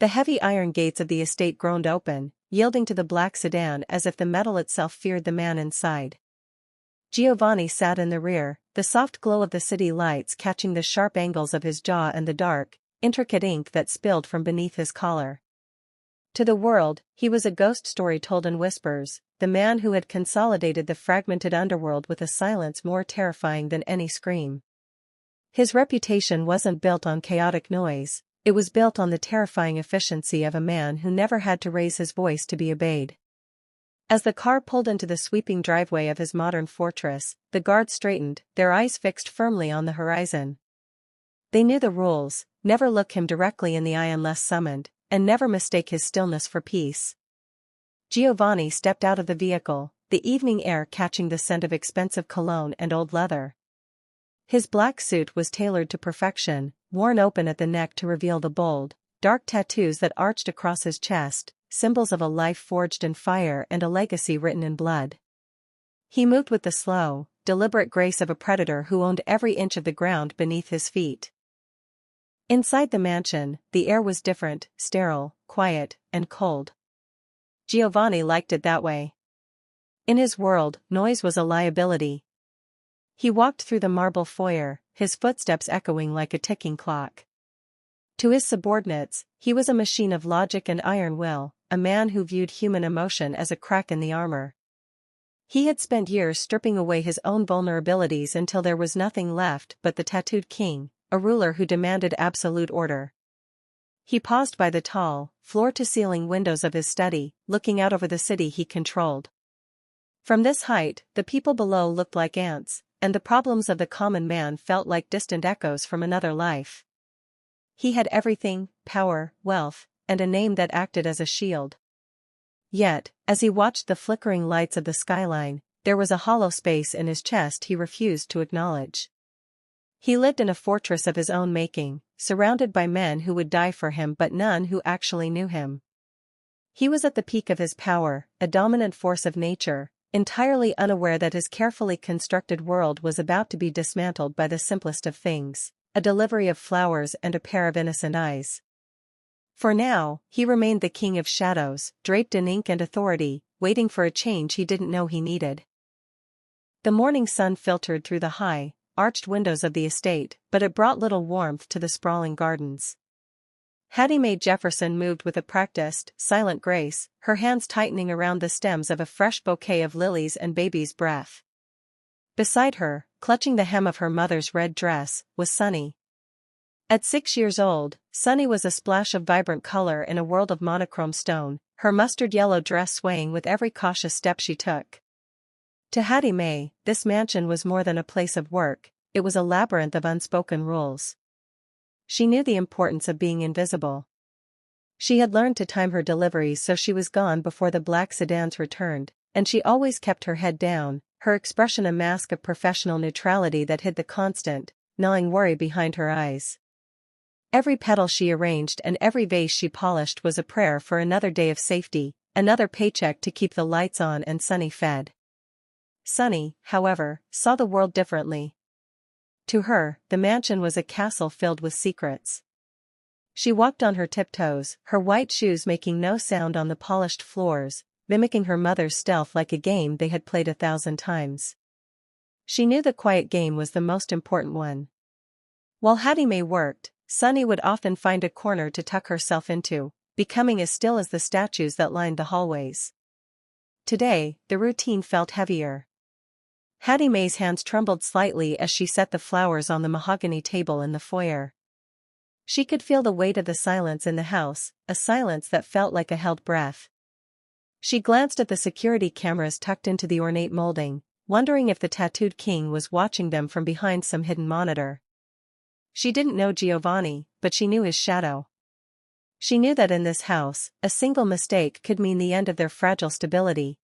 The heavy iron gates of the estate groaned open, yielding to the black sedan as if the metal itself feared the man inside. Giovanni sat in the rear, the soft glow of the city lights catching the sharp angles of his jaw and the dark, intricate ink that spilled from beneath his collar. To the world, he was a ghost story told in whispers, the man who had consolidated the fragmented underworld with a silence more terrifying than any scream. His reputation wasn't built on chaotic noise, it was built on the terrifying efficiency of a man who never had to raise his voice to be obeyed. As the car pulled into the sweeping driveway of his modern fortress, the guards straightened, their eyes fixed firmly on the horizon. They knew the rules: never look him directly in the eye unless summoned, and never mistake his stillness for peace. Giovanni stepped out of the vehicle, the evening air catching the scent of expensive cologne and old leather. His black suit was tailored to perfection, worn open at the neck to reveal the bold, dark tattoos that arched across his chest, symbols of a life forged in fire and a legacy written in blood. He moved with the slow, deliberate grace of a predator who owned every inch of the ground beneath his feet. Inside the mansion, the air was different, sterile, quiet, and cold. Giovanni liked it that way. In his world, noise was a liability. He walked through the marble foyer, his footsteps echoing like a ticking clock. To his subordinates, he was a machine of logic and iron will, a man who viewed human emotion as a crack in the armor. He had spent years stripping away his own vulnerabilities until there was nothing left but the tattooed king, a ruler who demanded absolute order. He paused by the tall, floor-to-ceiling windows of his study, looking out over the city he controlled. From this height, the people below looked like ants, and the problems of the common man felt like distant echoes from another life. He had everything: power, wealth, and a name that acted as a shield. Yet, as he watched the flickering lights of the skyline, there was a hollow space in his chest he refused to acknowledge. He lived in a fortress of his own making, surrounded by men who would die for him but none who actually knew him. He was at the peak of his power, a dominant force of nature, entirely unaware that his carefully constructed world was about to be dismantled by the simplest of things: a delivery of flowers and a pair of innocent eyes. For now, he remained the king of shadows, draped in ink and authority, waiting for a change he didn't know he needed. The morning sun filtered through the high, arched windows of the estate, but it brought little warmth to the sprawling gardens. Maid Jefferson moved with a practiced, silent grace, her hands tightening around the stems of a fresh bouquet of lilies and baby's breath. Beside her, clutching the hem of her mother's red dress, was Sunny. At 6 years old, Sunny was a splash of vibrant color in a world of monochrome stone, her mustard-yellow dress swaying with every cautious step she took. To Hattie Mae, this mansion was more than a place of work, it was a labyrinth of unspoken rules. She knew the importance of being invisible. She had learned to time her deliveries so she was gone before the black sedans returned, and she always kept her head down, her expression a mask of professional neutrality that hid the constant, gnawing worry behind her eyes. Every petal she arranged and every vase she polished was a prayer for another day of safety, another paycheck to keep the lights on and Sunny fed. Sunny, however, saw the world differently. To her, the mansion was a castle filled with secrets. She walked on her tiptoes, her white shoes making no sound on the polished floors, mimicking her mother's stealth like a game they had played 1,000 times. She knew the quiet game was the most important one. While Hattie Mae worked, Sunny would often find a corner to tuck herself into, becoming as still as the statues that lined the hallways. Today, the routine felt heavier. Hattie Mae's hands trembled slightly as she set the flowers on the mahogany table in the foyer. She could feel the weight of the silence in the house, a silence that felt like a held breath. She glanced at the security cameras tucked into the ornate molding, wondering if the tattooed king was watching them from behind some hidden monitor. She didn't know Giovanni, but she knew his shadow. She knew that in this house, a single mistake could mean the end of their fragile stability.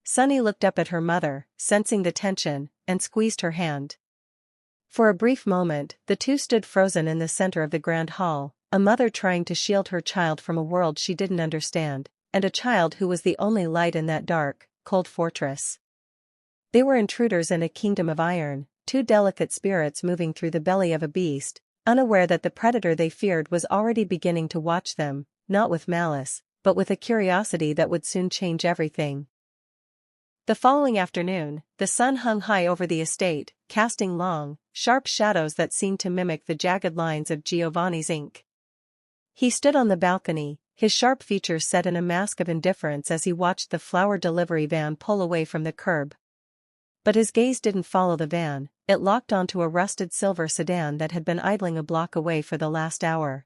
Sunny looked up at her mother, sensing the tension, and squeezed her hand. For a brief moment, the two stood frozen in the center of the grand hall, a mother trying to shield her child from a world she didn't understand, and a child who was the only light in that dark, cold fortress. They were intruders in a kingdom of iron, two delicate spirits moving through the belly of a beast, unaware that the predator they feared was already beginning to watch them, not with malice, but with a curiosity that would soon change everything. The following afternoon, the sun hung high over the estate, casting long, sharp shadows that seemed to mimic the jagged lines of Giovanni's ink. He stood on the balcony, his sharp features set in a mask of indifference as he watched the flower delivery van pull away from the curb. But his gaze didn't follow the van, it locked onto a rusted silver sedan that had been idling a block away for the last hour.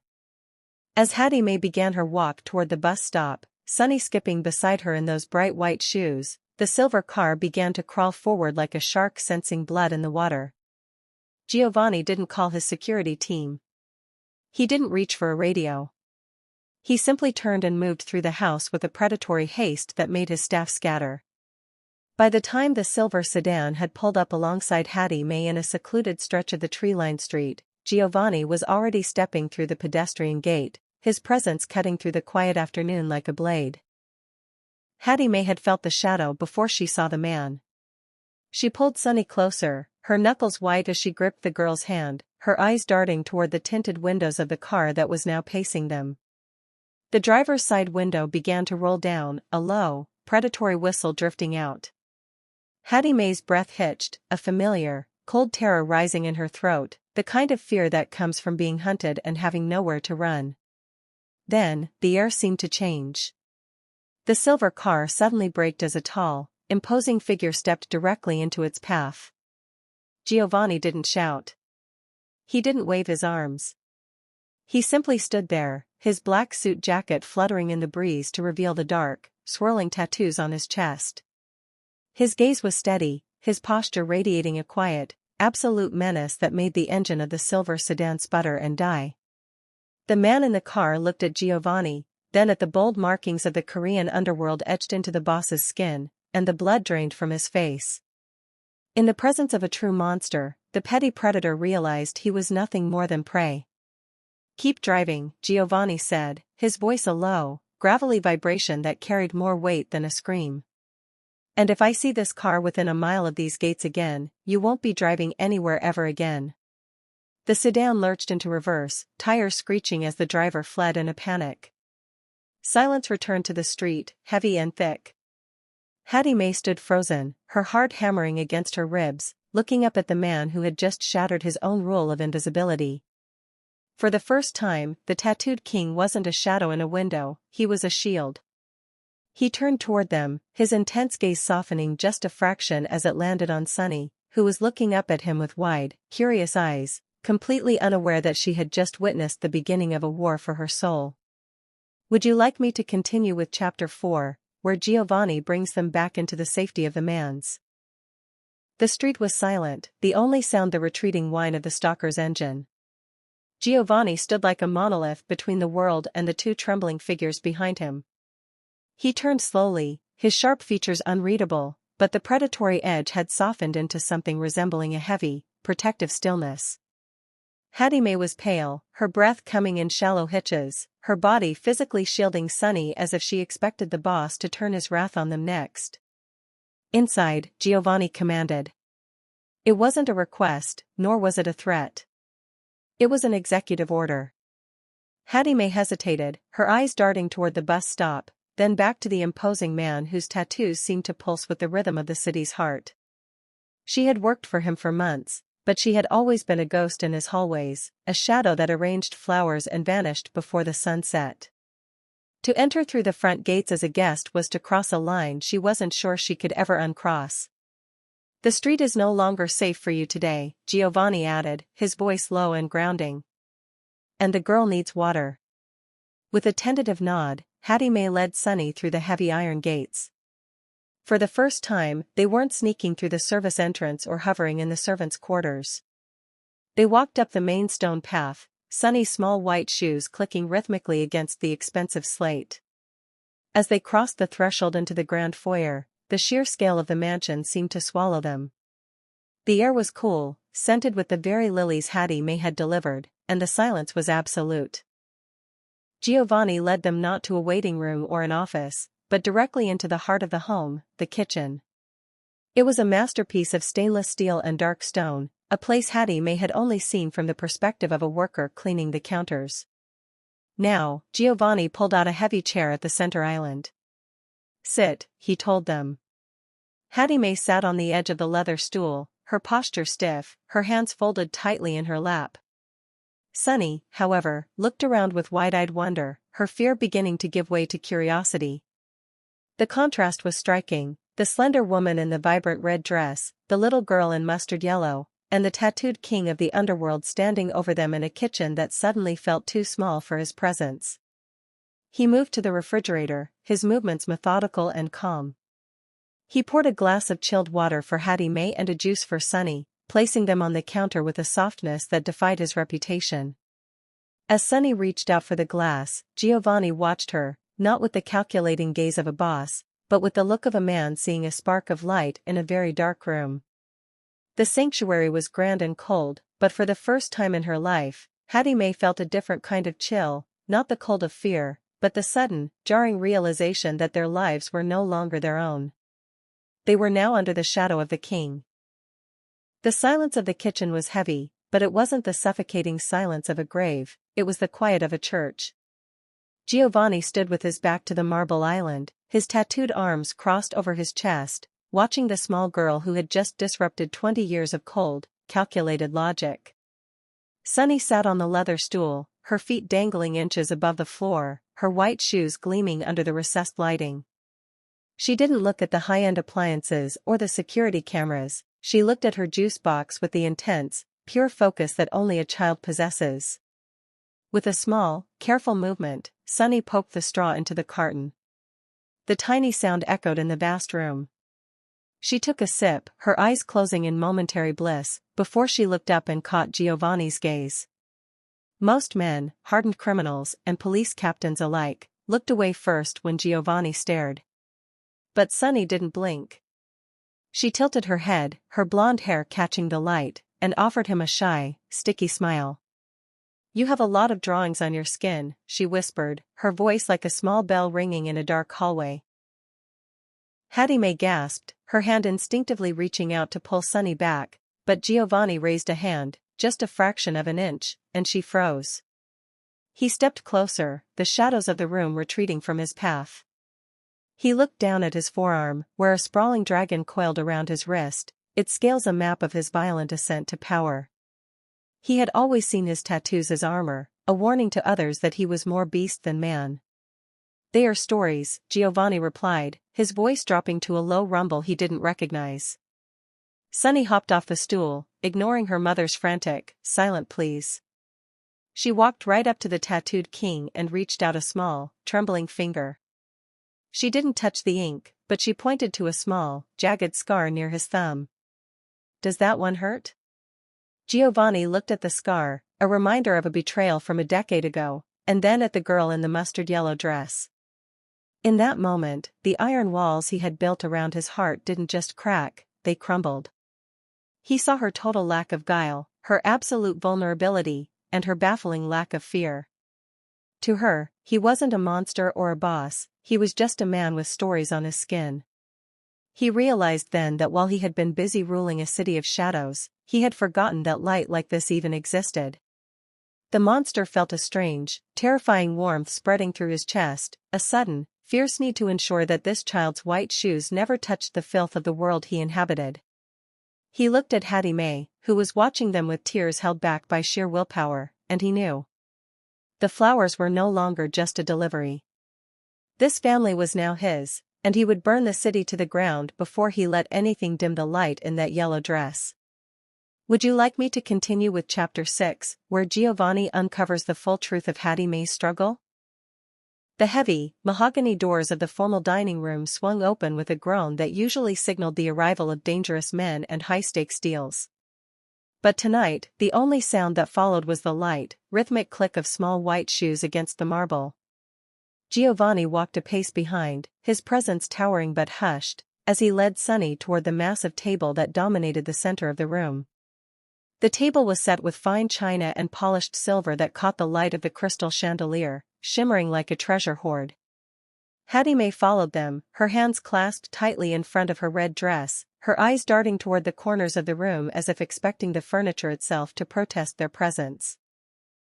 As Hattie Mae began her walk toward the bus stop, Sunny skipping beside her in those bright white shoes, the silver car began to crawl forward like a shark sensing blood in the water. Giovanni didn't call his security team. He didn't reach for a radio. He simply turned and moved through the house with a predatory haste that made his staff scatter. By the time the silver sedan had pulled up alongside Hattie Mae in a secluded stretch of the tree-lined street, Giovanni was already stepping through the pedestrian gate, his presence cutting through the quiet afternoon like a blade. Hattie Mae had felt the shadow before she saw the man. She pulled Sunny closer, her knuckles white as she gripped the girl's hand, her eyes darting toward the tinted windows of the car that was now pacing them. The driver's side window began to roll down, a low, predatory whistle drifting out. Hattie Mae's breath hitched, a familiar, cold terror rising in her throat, the kind of fear that comes from being hunted and having nowhere to run. Then, the air seemed to change. The silver car suddenly braked as a tall, imposing figure stepped directly into its path. Giovanni didn't shout. He didn't wave his arms. He simply stood there, his black suit jacket fluttering in the breeze to reveal the dark, swirling tattoos on his chest. His gaze was steady, his posture radiating a quiet, absolute menace that made the engine of the silver sedan sputter and die. The man in the car looked at Giovanni, then at the bold markings of the Korean underworld etched into the boss's skin, and the blood drained from his face. In the presence of a true monster, the petty predator realized he was nothing more than prey. "Keep driving," Giovanni said, his voice a low, gravelly vibration that carried more weight than a scream. "And if I see this car within a mile of these gates again, you won't be driving anywhere ever again." The sedan lurched into reverse, tires screeching as the driver fled in a panic. Silence returned to the street, heavy and thick. Hattie Mae stood frozen, her heart hammering against her ribs, looking up at the man who had just shattered his own rule of invisibility. For the first time, the tattooed king wasn't a shadow in a window, he was a shield. He turned toward them, his intense gaze softening just a fraction as it landed on Sunny, who was looking up at him with wide, curious eyes, completely unaware that she had just witnessed the beginning of a war for her soul. Would you like me to continue with Chapter 4, where Giovanni brings them back into the safety of the manse? The street was silent, the only sound the retreating whine of the stalker's engine. Giovanni stood like a monolith between the world and the two trembling figures behind him. He turned slowly, his sharp features unreadable, but the predatory edge had softened into something resembling a heavy, protective stillness. Hattie Mae was pale, her breath coming in shallow hitches, her body physically shielding Sunny as if she expected the boss to turn his wrath on them next. "Inside," Giovanni commanded. It wasn't a request, nor was it a threat. It was an executive order. Hattie Mae hesitated, her eyes darting toward the bus stop, then back to the imposing man whose tattoos seemed to pulse with the rhythm of the city's heart. She had worked for him for months, but she had always been a ghost in his hallways, a shadow that arranged flowers and vanished before the sun set. To enter through the front gates as a guest was to cross a line she wasn't sure she could ever uncross. "The street is no longer safe for you today," Giovanni added, his voice low and grounding. "And the girl needs water." With a tentative nod, Hattie Mae led Sunny through the heavy iron gates. For the first time, they weren't sneaking through the service entrance or hovering in the servants' quarters. They walked up the main stone path, Sunny's small white shoes clicking rhythmically against the expensive slate. As they crossed the threshold into the grand foyer, the sheer scale of the mansion seemed to swallow them. The air was cool, scented with the very lilies Hattie Mae had delivered, and the silence was absolute. Giovanni led them not to a waiting room or an office, but directly into the heart of the home, the kitchen. It was a masterpiece of stainless steel and dark stone, a place Hattie May had only seen from the perspective of a worker cleaning the counters. Now, Giovanni pulled out a heavy chair at the center island. "Sit," he told them. Hattie May sat on the edge of the leather stool, her posture stiff, her hands folded tightly in her lap. Sunny, however, looked around with wide-eyed wonder, her fear beginning to give way to curiosity. The contrast was striking, the slender woman in the vibrant red dress, the little girl in mustard yellow, and the tattooed king of the underworld standing over them in a kitchen that suddenly felt too small for his presence. He moved to the refrigerator, his movements methodical and calm. He poured a glass of chilled water for Hattie May and a juice for Sunny, placing them on the counter with a softness that defied his reputation. As Sunny reached out for the glass, Giovanni watched her, not with the calculating gaze of a boss, but with the look of a man seeing a spark of light in a very dark room. The sanctuary was grand and cold, but for the first time in her life, Hattie May felt a different kind of chill, not the cold of fear, but the sudden, jarring realization that their lives were no longer their own. They were now under the shadow of the king. The silence of the kitchen was heavy, but it wasn't the suffocating silence of a grave, it was the quiet of a church. Giovanni stood with his back to the marble island, his tattooed arms crossed over his chest, watching the small girl who had just disrupted 20 years of cold, calculated logic. Sunny sat on the leather stool, her feet dangling inches above the floor, her white shoes gleaming under the recessed lighting. She didn't look at the high-end appliances or the security cameras, she looked at her juice box with the intense, pure focus that only a child possesses. With a small, careful movement, Sunny poked the straw into the carton. The tiny sound echoed in the vast room. She took a sip, her eyes closing in momentary bliss, before she looked up and caught Giovanni's gaze. Most men, hardened criminals and police captains alike, looked away first when Giovanni stared. But Sunny didn't blink. She tilted her head, her blonde hair catching the light, and offered him a shy, sticky smile. "You have a lot of drawings on your skin," she whispered, her voice like a small bell ringing in a dark hallway. Hattie May gasped, her hand instinctively reaching out to pull Sunny back, but Giovanni raised a hand, just a fraction of an inch, and she froze. He stepped closer, the shadows of the room retreating from his path. He looked down at his forearm, where a sprawling dragon coiled around his wrist, its scales a map of his violent ascent to power. He had always seen his tattoos as armor, a warning to others that he was more beast than man. "They are stories," Giovanni replied, his voice dropping to a low rumble he didn't recognize. Sunny hopped off the stool, ignoring her mother's frantic, "Silent please." She walked right up to the tattooed king and reached out a small, trembling finger. She didn't touch the ink, but she pointed to a small, jagged scar near his thumb. "Does that one hurt?" Giovanni looked at the scar, a reminder of a betrayal from a decade ago, and then at the girl in the mustard-yellow dress. In that moment, the iron walls he had built around his heart didn't just crack, they crumbled. He saw her total lack of guile, her absolute vulnerability, and her baffling lack of fear. To her, he wasn't a monster or a boss, he was just a man with stories on his skin. He realized then that while he had been busy ruling a city of shadows, he had forgotten that light like this even existed. The monster felt a strange, terrifying warmth spreading through his chest, a sudden, fierce need to ensure that this child's white shoes never touched the filth of the world he inhabited. He looked at Hattie May, who was watching them with tears held back by sheer willpower, and he knew. The flowers were no longer just a delivery. This family was now his, and he would burn the city to the ground before he let anything dim the light in that yellow dress. Would you like me to continue with Chapter 6, where Giovanni uncovers the full truth of Hattie May's struggle? The heavy, mahogany doors of the formal dining room swung open with a groan that usually signaled the arrival of dangerous men and high-stakes deals. But tonight, the only sound that followed was the light, rhythmic click of small white shoes against the marble. Giovanni walked a pace behind, his presence towering but hushed, as he led Sunny toward the massive table that dominated the center of the room. The table was set with fine china and polished silver that caught the light of the crystal chandelier, shimmering like a treasure hoard. Hattie May followed them, her hands clasped tightly in front of her red dress, her eyes darting toward the corners of the room as if expecting the furniture itself to protest their presence.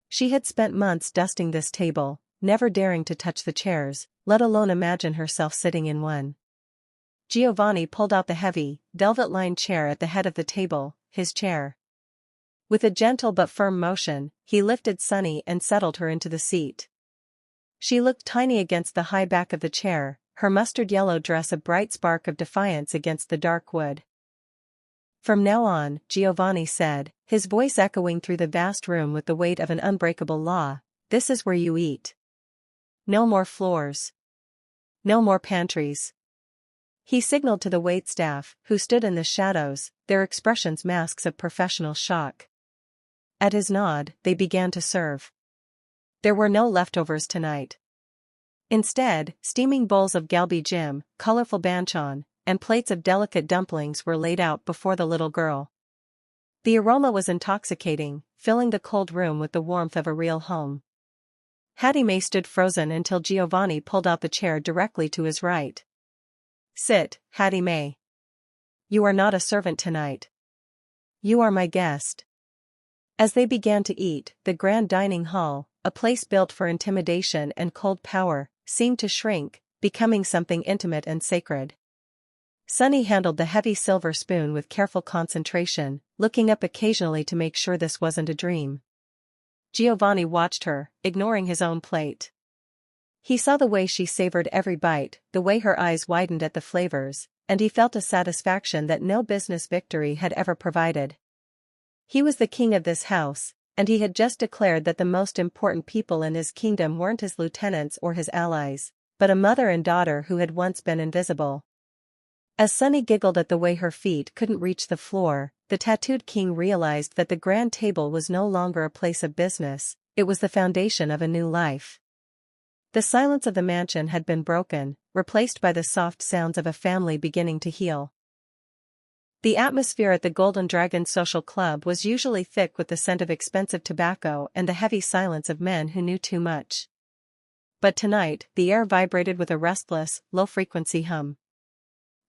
She had spent months dusting this table, never daring to touch the chairs, let alone imagine herself sitting in one. Giovanni pulled out the heavy, velvet-lined chair at the head of the table, his chair. With a gentle but firm motion, he lifted Sunny and settled her into the seat. She looked tiny against the high back of the chair, her mustard-yellow dress a bright spark of defiance against the dark wood. "From now on," Giovanni said, his voice echoing through the vast room with the weight of an unbreakable law, "this is where you eat. No more floors. No more pantries." He signaled to the waitstaff, who stood in the shadows, their expressions masks of professional shock. At his nod, they began to serve. There were no leftovers tonight. Instead, steaming bowls of galbi jim, colorful banchan, and plates of delicate dumplings were laid out before the little girl. The aroma was intoxicating, filling the cold room with the warmth of a real home. Hattie Mae stood frozen until Giovanni pulled out the chair directly to his right. "Sit, Hattie Mae. You are not a servant tonight. You are my guest." As they began to eat, the grand dining hall, a place built for intimidation and cold power, seemed to shrink, becoming something intimate and sacred. Sunny handled the heavy silver spoon with careful concentration, looking up occasionally to make sure this wasn't a dream. Giovanni watched her, ignoring his own plate. He saw the way she savored every bite, the way her eyes widened at the flavors, and he felt a satisfaction that no business victory had ever provided. He was the king of this house, and he had just declared that the most important people in his kingdom weren't his lieutenants or his allies, but a mother and daughter who had once been invisible. As Sunny giggled at the way her feet couldn't reach the floor, the tattooed king realized that the grand table was no longer a place of business, it was the foundation of a new life. The silence of the mansion had been broken, replaced by the soft sounds of a family beginning to heal. The atmosphere at the Golden Dragon Social Club was usually thick with the scent of expensive tobacco and the heavy silence of men who knew too much. But tonight, the air vibrated with a restless, low-frequency hum.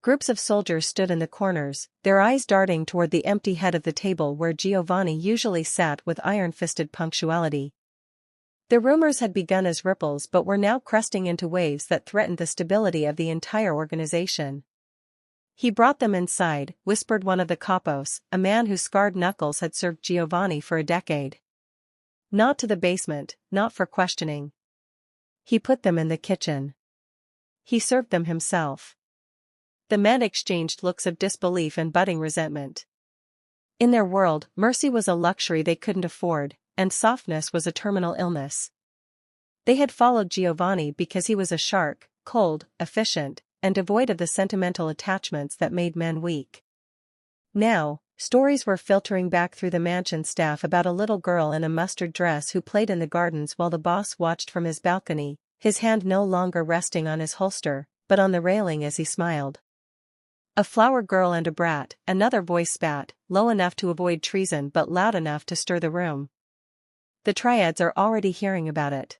Groups of soldiers stood in the corners, their eyes darting toward the empty head of the table where Giovanni usually sat with iron-fisted punctuality. The rumors had begun as ripples but were now cresting into waves that threatened the stability of the entire organization. "He brought them inside," whispered one of the capos, a man whose scarred knuckles had served Giovanni for a decade. "Not to the basement, not for questioning. He put them in the kitchen. He served them himself." The men exchanged looks of disbelief and budding resentment. In their world, mercy was a luxury they couldn't afford, and softness was a terminal illness. They had followed Giovanni because he was a shark, cold, efficient, and devoid of the sentimental attachments that made men weak. Now, stories were filtering back through the mansion staff about a little girl in a mustard dress who played in the gardens while the boss watched from his balcony, his hand no longer resting on his holster, but on the railing as he smiled. "A flower girl and a brat," another voice spat, low enough to avoid treason but loud enough to stir the room. "The triads are already hearing about it.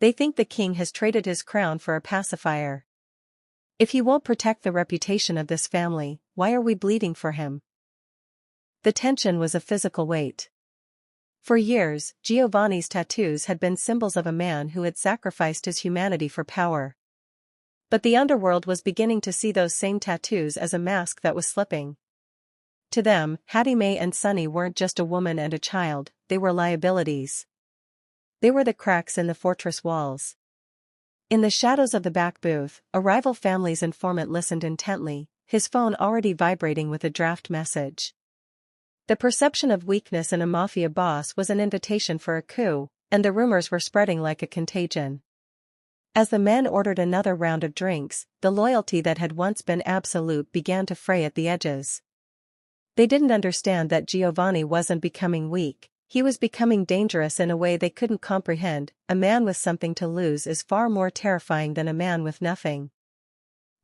They think the king has traded his crown for a pacifier. If he won't protect the reputation of this family, why are we bleeding for him?" The tension was a physical weight. For years, Giovanni's tattoos had been symbols of a man who had sacrificed his humanity for power. But the underworld was beginning to see those same tattoos as a mask that was slipping. To them, Hattie Mae and Sunny weren't just a woman and a child, they were liabilities. They were the cracks in the fortress walls. In the shadows of the back booth, a rival family's informant listened intently, his phone already vibrating with a draft message. The perception of weakness in a mafia boss was an invitation for a coup, and the rumors were spreading like a contagion. As the men ordered another round of drinks, the loyalty that had once been absolute began to fray at the edges. They didn't understand that Giovanni wasn't becoming weak. He was becoming dangerous in a way they couldn't comprehend. A man with something to lose is far more terrifying than a man with nothing.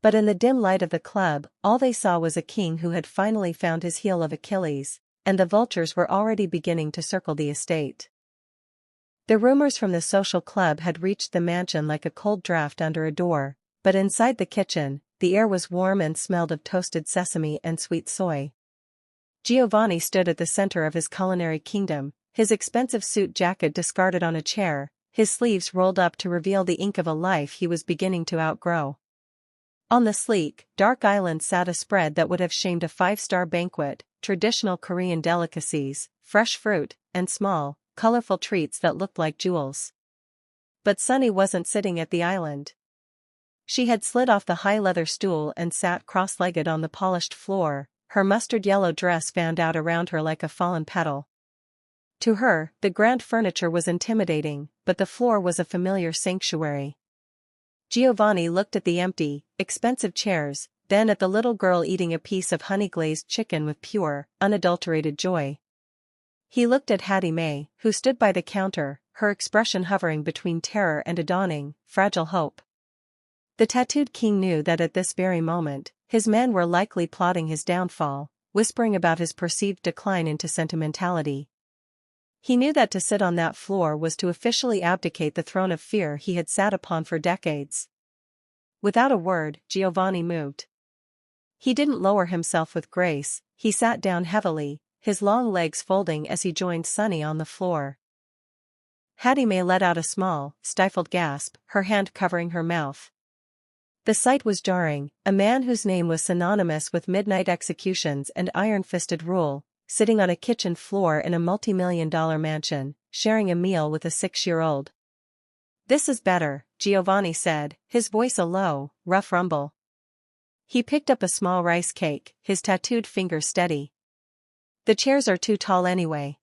But in the dim light of the club, all they saw was a king who had finally found his heel of Achilles, and the vultures were already beginning to circle the estate. The rumors from the social club had reached the mansion like a cold draft under a door, but inside the kitchen, the air was warm and smelled of toasted sesame and sweet soy. Giovanni stood at the center of his culinary kingdom, his expensive suit jacket discarded on a chair, his sleeves rolled up to reveal the ink of a life he was beginning to outgrow. On the sleek, dark island sat a spread that would have shamed a five-star banquet, traditional Korean delicacies, fresh fruit, and small, colorful treats that looked like jewels. But Sunny wasn't sitting at the island. She had slid off the high leather stool and sat cross-legged on the polished floor, her mustard-yellow dress fanned out around her like a fallen petal. To her, the grand furniture was intimidating, but the floor was a familiar sanctuary. Giovanni looked at the empty, expensive chairs, then at the little girl eating a piece of honey-glazed chicken with pure, unadulterated joy. He looked at Hattie Mae, who stood by the counter, her expression hovering between terror and a dawning, fragile hope. The tattooed king knew that at this very moment, his men were likely plotting his downfall, whispering about his perceived decline into sentimentality. He knew that to sit on that floor was to officially abdicate the throne of fear he had sat upon for decades. Without a word, Giovanni moved. He didn't lower himself with grace, he sat down heavily, his long legs folding as he joined Sunny on the floor. Hattie Mae let out a small, stifled gasp, her hand covering her mouth. The sight was jarring, a man whose name was synonymous with midnight executions and iron-fisted rule, sitting on a kitchen floor in a multi-million-dollar mansion, sharing a meal with a 6-year-old. "This is better," Giovanni said, his voice a low, rough rumble. He picked up a small rice cake, his tattooed fingers steady. "The chairs are too tall anyway."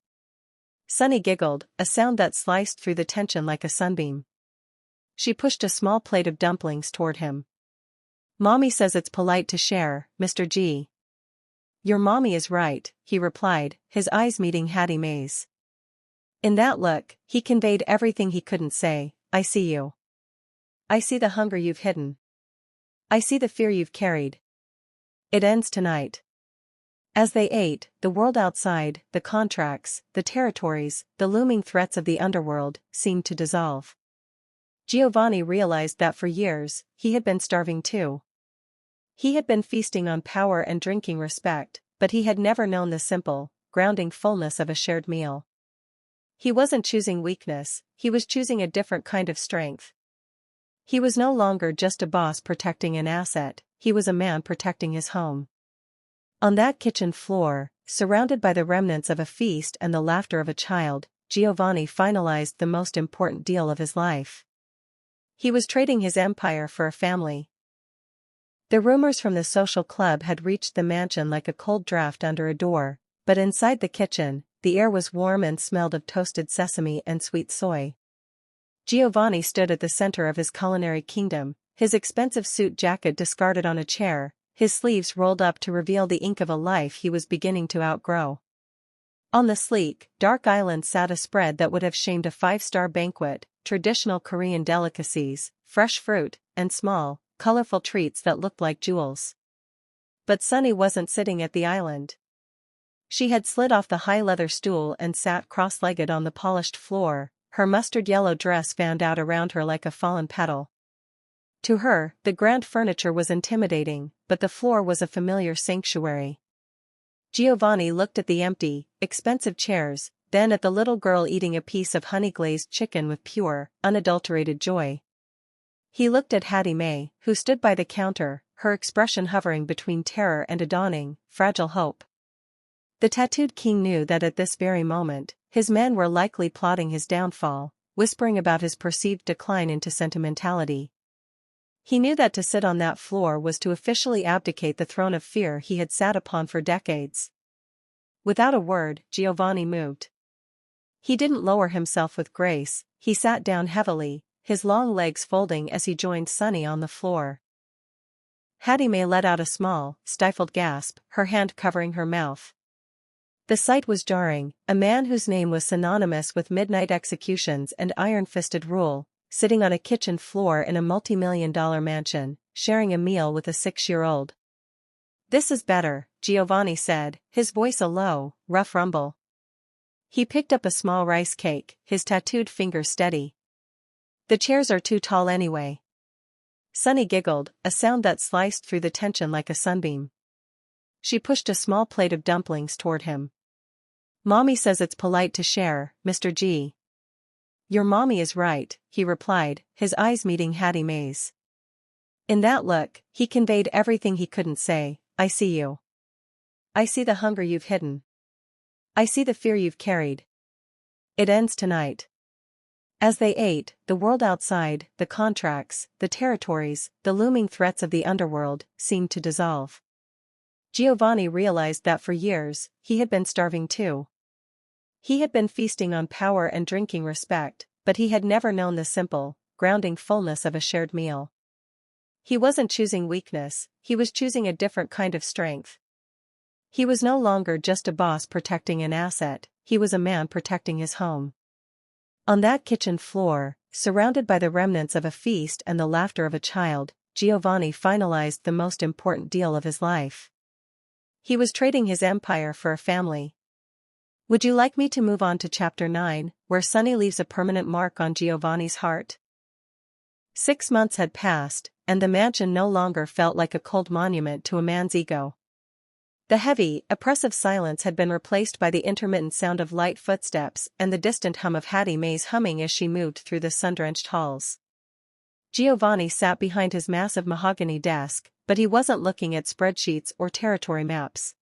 Sunny giggled, a sound that sliced through the tension like a sunbeam. She pushed a small plate of dumplings toward him. "Mommy says it's polite to share, Mr. G." "Your mommy is right," he replied, his eyes meeting Hattie Mae's. In that look, he conveyed everything he couldn't say. "I see you. I see the hunger you've hidden. I see the fear you've carried. It ends tonight." As they ate, the world outside, the contracts, the territories, the looming threats of the underworld, seemed to dissolve. Giovanni realized that for years, he had been starving too. He had been feasting on power and drinking respect, but he had never known the simple, grounding fullness of a shared meal. He wasn't choosing weakness, he was choosing a different kind of strength. He was no longer just a boss protecting an asset, he was a man protecting his home. On that kitchen floor, surrounded by the remnants of a feast and the laughter of a child, Giovanni finalized the most important deal of his life. He was trading his empire for a family. The rumors from the social club had reached the mansion like a cold draft under a door, but inside the kitchen, the air was warm and smelled of toasted sesame and sweet soy. Giovanni stood at the center of his culinary kingdom, his expensive suit jacket discarded on a chair, his sleeves rolled up to reveal the ink of a life he was beginning to outgrow. On the sleek, dark island sat a spread that would have shamed a five-star banquet, traditional Korean delicacies, fresh fruit, and small, colorful treats that looked like jewels. But Sunny wasn't sitting at the island. She had slid off the high leather stool and sat cross-legged on the polished floor, her mustard-yellow dress fanned out around her like a fallen petal. To her, the grand furniture was intimidating, but the floor was a familiar sanctuary. Giovanni looked at the empty, expensive chairs, then at the little girl eating a piece of honey-glazed chicken with pure, unadulterated joy. He looked at Hattie Mae, who stood by the counter, her expression hovering between terror and a dawning, fragile hope. The tattooed king knew that at this very moment, his men were likely plotting his downfall, whispering about his perceived decline into sentimentality. He knew that to sit on that floor was to officially abdicate the throne of fear he had sat upon for decades. Without a word, Giovanni moved. He didn't lower himself with grace, he sat down heavily, his long legs folding as he joined Sunny on the floor. Hattie Mae let out a small, stifled gasp, her hand covering her mouth. The sight was jarring, a man whose name was synonymous with midnight executions and iron-fisted rule, sitting on a kitchen floor in a multi-million-dollar mansion, sharing a meal with a 6-year-old. "This is better," Giovanni said, his voice a low, rough rumble. He picked up a small rice cake, his tattooed fingers steady. "The chairs are too tall anyway." Sunny giggled, a sound that sliced through the tension like a sunbeam. She pushed a small plate of dumplings toward him. Mommy says it's polite to share, Mr. G. Your mommy is right, he replied, his eyes meeting Hattie Mae's. In that look, he conveyed everything he couldn't say. I see you. I see the hunger you've hidden. I see the fear you've carried. It ends tonight. As they ate, the world outside, the contracts, the territories, the looming threats of the underworld, seemed to dissolve. Giovanni realized that for years, he had been starving too. He had been feasting on power and drinking respect, but he had never known the simple, grounding fullness of a shared meal. He wasn't choosing weakness, he was choosing a different kind of strength. He was no longer just a boss protecting an asset, he was a man protecting his home. On that kitchen floor, surrounded by the remnants of a feast and the laughter of a child, Giovanni finalized the most important deal of his life. He was trading his empire for a family. Would you like me to move on to Chapter 9, where Sunny leaves a permanent mark on Giovanni's heart? 6 months had passed, and the mansion no longer felt like a cold monument to a man's ego. The heavy, oppressive silence had been replaced by the intermittent sound of light footsteps and the distant hum of Hattie Mae's humming as she moved through the sun-drenched halls. Giovanni sat behind his massive mahogany desk, but he wasn't looking at spreadsheets or territory maps.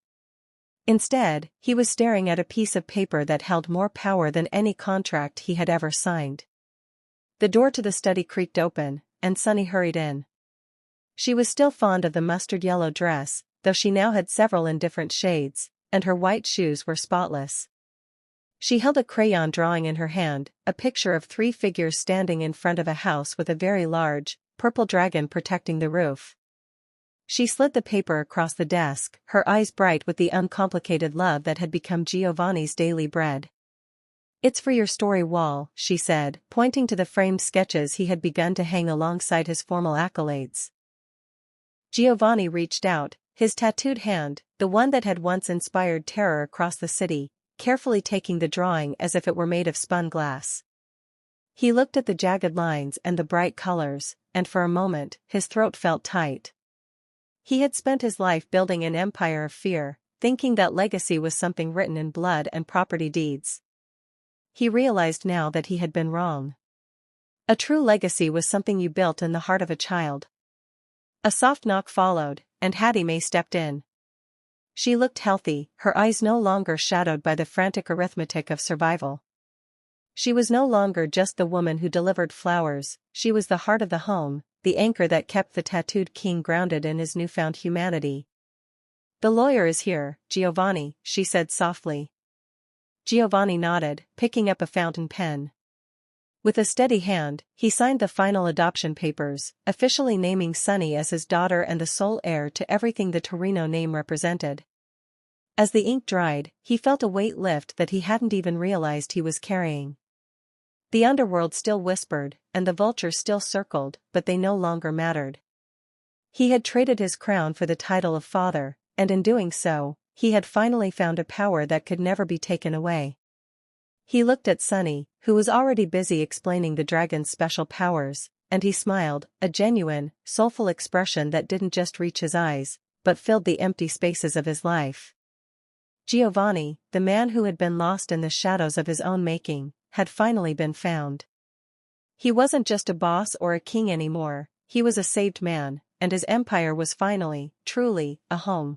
Instead, he was staring at a piece of paper that held more power than any contract he had ever signed. The door to the study creaked open, and Sunny hurried in. She was still fond of the mustard-yellow dress, though she now had several in different shades, and her white shoes were spotless. She held a crayon drawing in her hand, a picture of 3 figures standing in front of a house with a very large, purple dragon protecting the roof. She slid the paper across the desk, her eyes bright with the uncomplicated love that had become Giovanni's daily bread. It's for your story wall, she said, pointing to the framed sketches he had begun to hang alongside his formal accolades. Giovanni reached out, his tattooed hand, the one that had once inspired terror across the city, carefully taking the drawing as if it were made of spun glass. He looked at the jagged lines and the bright colors, and for a moment, his throat felt tight. He had spent his life building an empire of fear, thinking that legacy was something written in blood and property deeds. He realized now that he had been wrong. A true legacy was something you built in the heart of a child. A soft knock followed, and Hattie Mae stepped in. She looked healthy, her eyes no longer shadowed by the frantic arithmetic of survival. She was no longer just the woman who delivered flowers, she was the heart of the home, the anchor that kept the tattooed king grounded in his newfound humanity. The lawyer is here, Giovanni, she said softly. Giovanni nodded, picking up a fountain pen. With a steady hand, he signed the final adoption papers, officially naming Sunny as his daughter and the sole heir to everything the Torino name represented. As the ink dried, he felt a weight lift that he hadn't even realized he was carrying. The underworld still whispered, and the vultures still circled, but they no longer mattered. He had traded his crown for the title of father, and in doing so, he had finally found a power that could never be taken away. He looked at Sunny, who was already busy explaining the dragon's special powers, and he smiled, a genuine, soulful expression that didn't just reach his eyes, but filled the empty spaces of his life. Giovanni, the man who had been lost in the shadows of his own making, had finally been found. He wasn't just a boss or a king anymore, he was a saved man, and his empire was finally, truly, a home.